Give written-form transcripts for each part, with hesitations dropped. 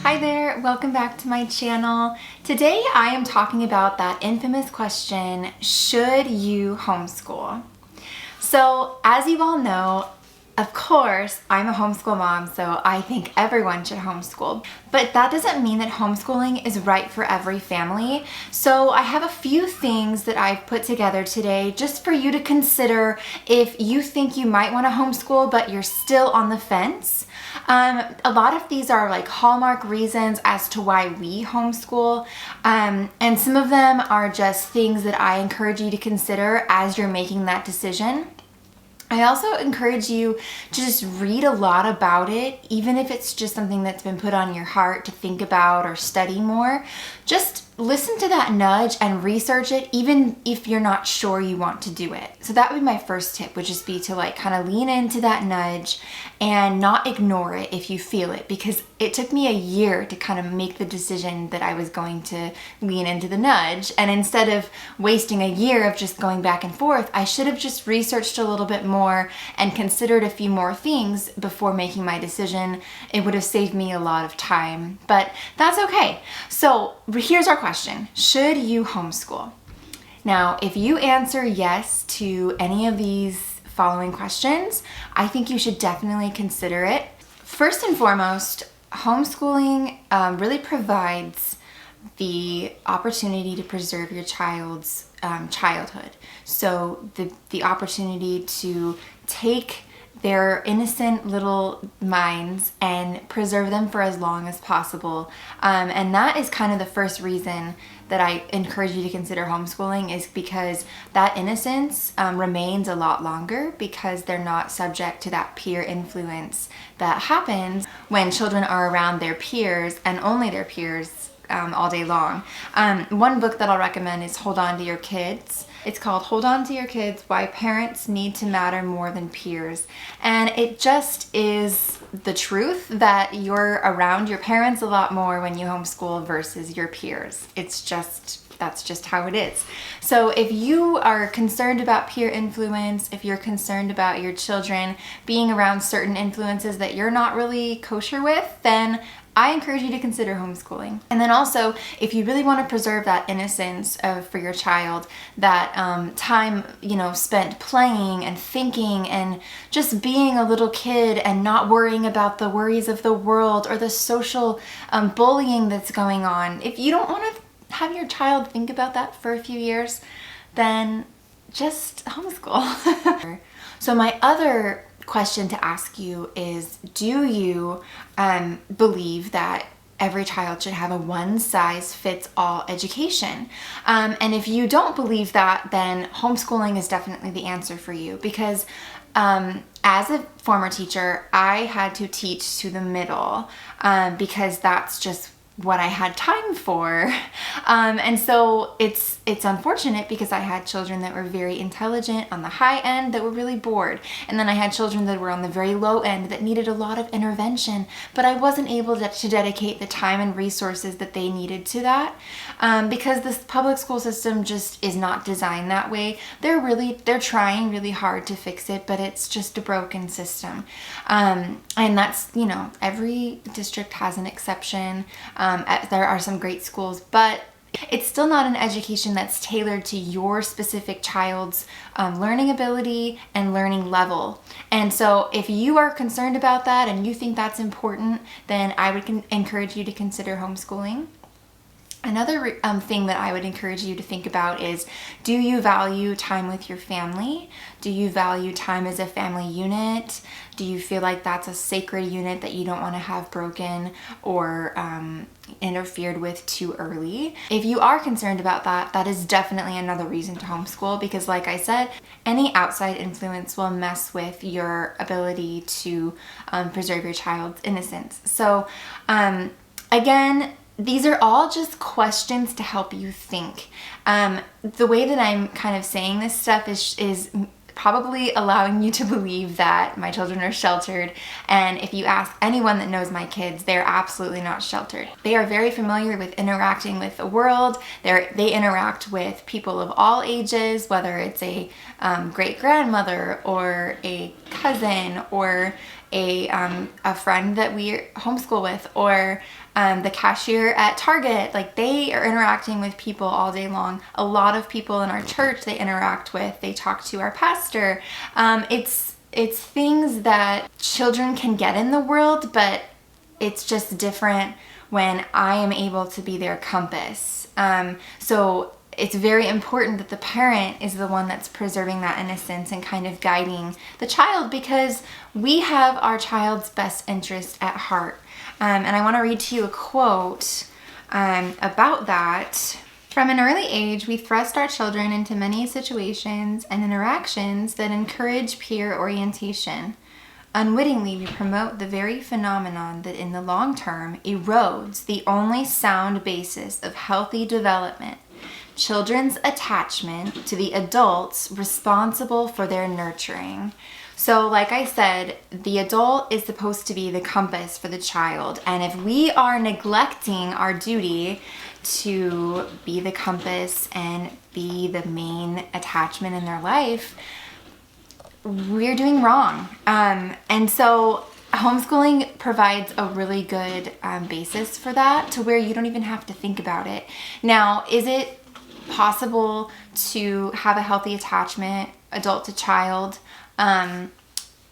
Hi there, welcome back to my channel. Today I am talking about that infamous question, should you homeschool? So as you all know, of course, I'm a homeschool mom, so I think everyone should homeschool. But that doesn't mean that homeschooling is right for every family. So I have a few things that I've put together today just for you to consider if you think you might want to homeschool, but you're still on the fence. A lot of these are like hallmark reasons as to why we homeschool, and some of them are just things that I encourage you to consider as you're making that decision. I also encourage you to just read a lot about it, even if it's just something that's been put on your heart to think about or study more. Just listen to that nudge and research it, even if you're not sure you want to do it. So that would be my first tip, would just be to kind of lean into that nudge and not ignore it if you feel it, because it took me a year to kind of make the decision that I was going to lean into the nudge. And instead of wasting a year of just going back and forth, I should have just researched a little bit more and considered a few more things before making my decision. It would have saved me a lot of time, but that's okay. So here's our question. Should you homeschool? Now, if you answer yes to any of these following questions, I think you should definitely consider it. First and foremost, homeschooling really provides the opportunity to preserve your child's childhood. So the opportunity to take their innocent little minds and preserve them for as long as possible. And that is kind of the first reason that I encourage you to consider homeschooling, is because that innocence remains a lot longer, because they're not subject to that peer influence that happens when children are around their peers and only their peers all day long. One book that I'll recommend is Hold On to Your Kids. It's called Hold On to Your Kids, Why Parents Need to Matter More Than Peers. And it just is the truth that you're around your parents a lot more when you homeschool versus your peers. That's just how it is. So if you are concerned about peer influence, if you're concerned about your children being around certain influences that you're not really kosher with, then I encourage you to consider homeschooling. And then also, if you really want to preserve that innocence for your child, that time, spent playing and thinking and just being a little kid and not worrying about the worries of the world or the social bullying that's going on, if you don't want to have your child think about that for a few years, then just homeschool. So my other question to ask you is, do you believe that every child should have a one-size-fits-all education? And if you don't believe that, then homeschooling is definitely the answer for you, because as a former teacher, I had to teach to the middle because that's just what I had time for. And so it's unfortunate, because I had children that were very intelligent on the high end that were really bored. And then I had children that were on the very low end that needed a lot of intervention, but I wasn't able to dedicate the time and resources that they needed to that, because this public school system just is not designed that way. They're trying really hard to fix it, but it's just a broken system. And that's, every district has an exception. There are some great schools, but it's still not an education that's tailored to your specific child's learning ability and learning level. And so if you are concerned about that and you think that's important, then I would encourage you to consider homeschooling. Another thing that I would encourage you to think about is, do you value time with your family? Do you value time as a family unit? Do you feel like that's a sacred unit that you don't want to have broken or interfered with too early? If you are concerned about that, that is definitely another reason to homeschool, because like I said, any outside influence will mess with your ability to preserve your child's innocence. So again, these are all just questions to help you think. The way that I'm kind of saying this stuff is probably allowing you to believe that my children are sheltered. And if you ask anyone that knows my kids, they're absolutely not sheltered. They are very familiar with interacting with the world. They interact with people of all ages, whether it's a great grandmother or a cousin or a friend that we homeschool with, or the cashier at Target. Like, they are interacting with people all day long. A lot of people in our church they interact with. They talk to our pastor. It's things that children can get in the world, but it's just different when I am able to be their compass. So it's very important that the parent is the one that's preserving that innocence and kind of guiding the child, because we have our child's best interest at heart. And I want to read to you a quote about that. From an early age, we thrust our children into many situations and interactions that encourage peer orientation. Unwittingly, we promote the very phenomenon that in the long term erodes the only sound basis of healthy development: children's attachment to the adults responsible for their nurturing. So like I said, the adult is supposed to be the compass for the child. And if we are neglecting our duty to be the compass and be the main attachment in their life, we're doing wrong. And so homeschooling provides a really good basis for that, to where you don't even have to think about it. Now, is it possible to have a healthy attachment, adult to child,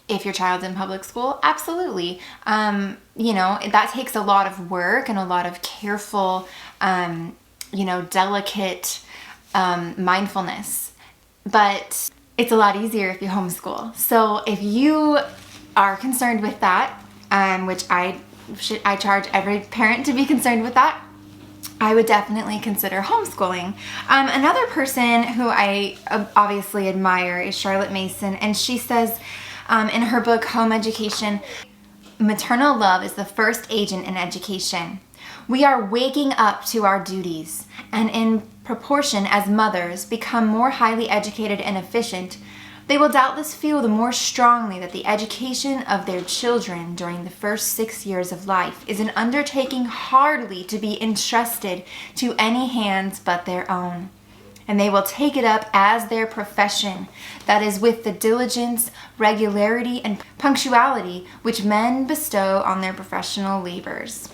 if your child's in public school? Absolutely. That takes a lot of work and a lot of careful, delicate mindfulness. But it's a lot easier if you homeschool. So if you are concerned with that, which I charge every parent to be concerned with that, I would definitely consider homeschooling. Another person who I obviously admire is Charlotte Mason, and she says in her book, Home Education, maternal love is the first agent in education. We are waking up to our duties, and in proportion as mothers become more highly educated and efficient, they will doubtless feel the more strongly that the education of their children during the first 6 years of life is an undertaking hardly to be entrusted to any hands but their own. And they will take it up as their profession, that is, with the diligence, regularity, and punctuality which men bestow on their professional labors.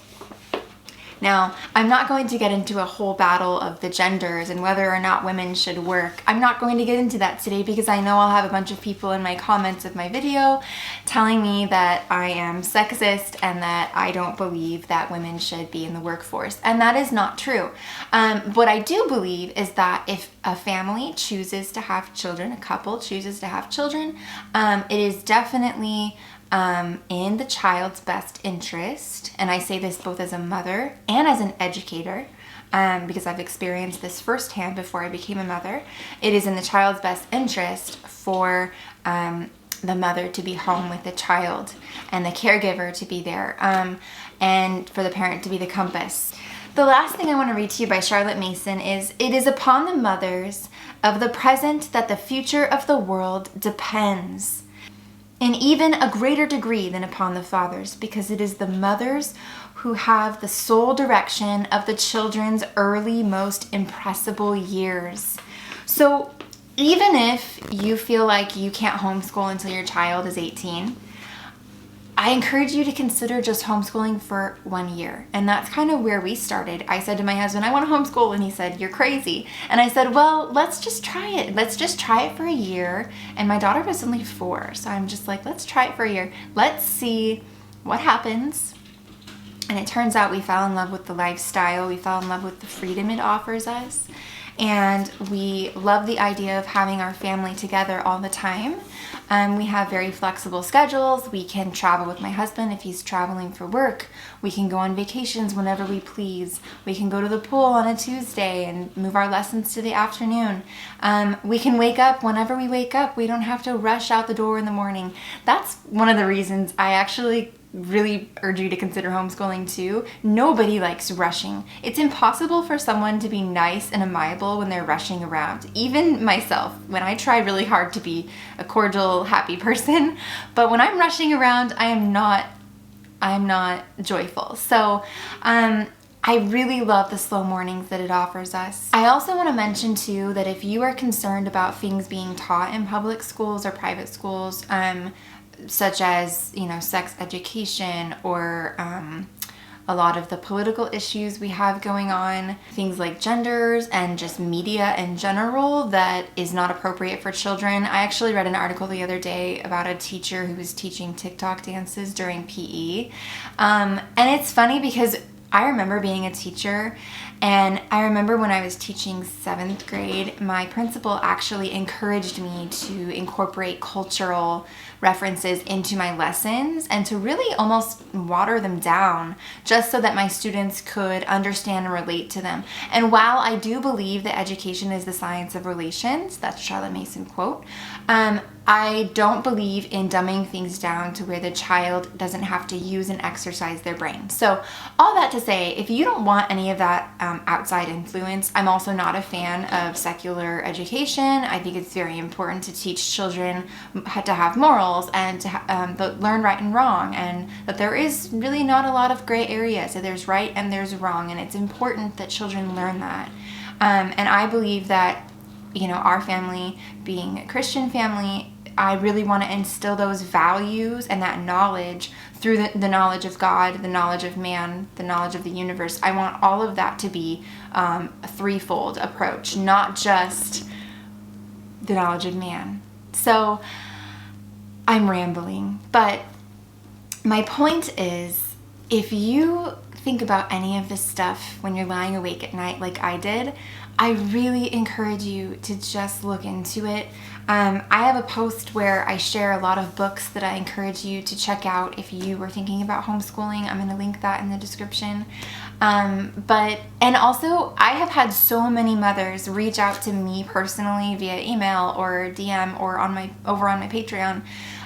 Now, I'm not going to get into a whole battle of the genders and whether or not women should work. I'm not going to get into that today, because I know I'll have a bunch of people in my comments of my video telling me that I am sexist and that I don't believe that women should be in the workforce. And that is not true. What I do believe is that if a family chooses to have children, a couple chooses to have children, it is definitely in the child's best interest, and I say this both as a mother and as an educator, because I've experienced this firsthand before I became a mother. It is in the child's best interest for the mother to be home with the child and the caregiver to be there, and for the parent to be the compass. The last thing I want to read to you by Charlotte Mason is, it is upon the mothers of the present that the future of the world depends, in even a greater degree than upon the fathers, because it is the mothers who have the sole direction of the children's early, most impressible years. So even if you feel like you can't homeschool until your child is 18, I encourage you to consider just homeschooling for 1 year. And that's kind of where we started. I said to my husband, I want to homeschool. And he said, you're crazy. And I said, well, let's just try it. Let's just try it for a year. And my daughter was only 4. So I'm just like, let's try it for a year. Let's see what happens. And it turns out we fell in love with the lifestyle. We fell in love with the freedom it offers us. And we love the idea of having our family together all the time. We have very flexible schedules. We can travel with my husband if he's traveling for work. We can go on vacations whenever we please. We can go to the pool on a Tuesday and move our lessons to the afternoon. We can wake up whenever we wake up. We don't have to rush out the door in the morning. That's one of the reasons I actually really urge you to consider homeschooling too. Nobody likes rushing. It's impossible for someone to be nice and amiable when they're rushing around. Even myself, when I try really hard to be a cordial, happy person, but when I'm rushing around, I am not joyful. So I really love the slow mornings that it offers us. I also want to mention too that if you are concerned about things being taught in public schools or private schools, such as, sex education or a lot of the political issues we have going on, things like genders and just media in general that is not appropriate for children. I actually read an article the other day about a teacher who was teaching TikTok dances during PE. And it's funny because I remember being a teacher, and I remember when I was teaching 7th grade, my principal actually encouraged me to incorporate cultural references into my lessons and to really almost water them down just so that my students could understand and relate to them. And while I do believe that education is the science of relations, that's a Charlotte Mason quote, I don't believe in dumbing things down to where the child doesn't have to use and exercise their brain. So all that to say, if you don't want any of that outside influence, I'm also not a fan of secular education. I think it's very important to teach children to have morals and to learn right and wrong, and that there is really not a lot of gray areas. So there's right and there's wrong, and it's important that children learn that. And I believe that, our family being a Christian family, I really want to instill those values and that knowledge through the knowledge of God, the knowledge of man, the knowledge of the universe. I want all of that to be a threefold approach, not just the knowledge of man. So I'm rambling, but my point is, if you think about any of this stuff when you're lying awake at night like I did, I really encourage you to just look into it. I have a post where I share a lot of books that I encourage you to check out if you were thinking about homeschooling. I'm going to link that in the description. And also, I have had so many mothers reach out to me personally via email or DM or over on my Patreon.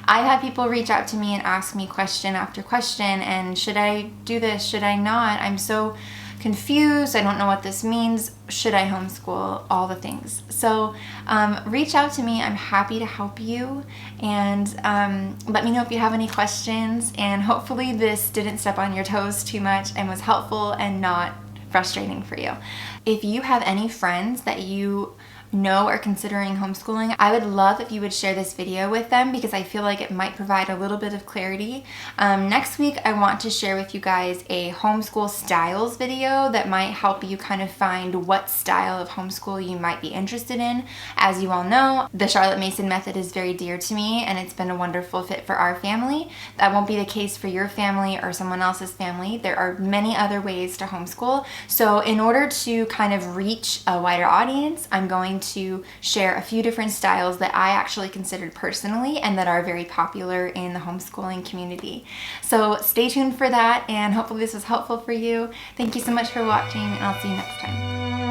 I have people reach out to me and ask me question after question, and should I do this? Should I not? I'm so confused. I don't know what this means. Should I homeschool? All the things. So reach out to me. I'm happy to help you, and let me know if you have any questions, and hopefully this didn't step on your toes too much and was helpful and not frustrating for you. If you have any friends that you know are considering homeschooling, I would love if you would share this video with them, because I feel like it might provide a little bit of clarity. Next week, I want to share with you guys a homeschool styles video that might help you kind of find what style of homeschool you might be interested in. As you all know, the Charlotte Mason method is very dear to me, and it's been a wonderful fit for our family. That won't be the case for your family or someone else's family. There are many other ways to homeschool. So in order to kind of reach a wider audience, I'm going to share a few different styles that I actually considered personally and that are very popular in the homeschooling community. So stay tuned for that, and hopefully this was helpful for you. Thank you so much for watching, and I'll see you next time.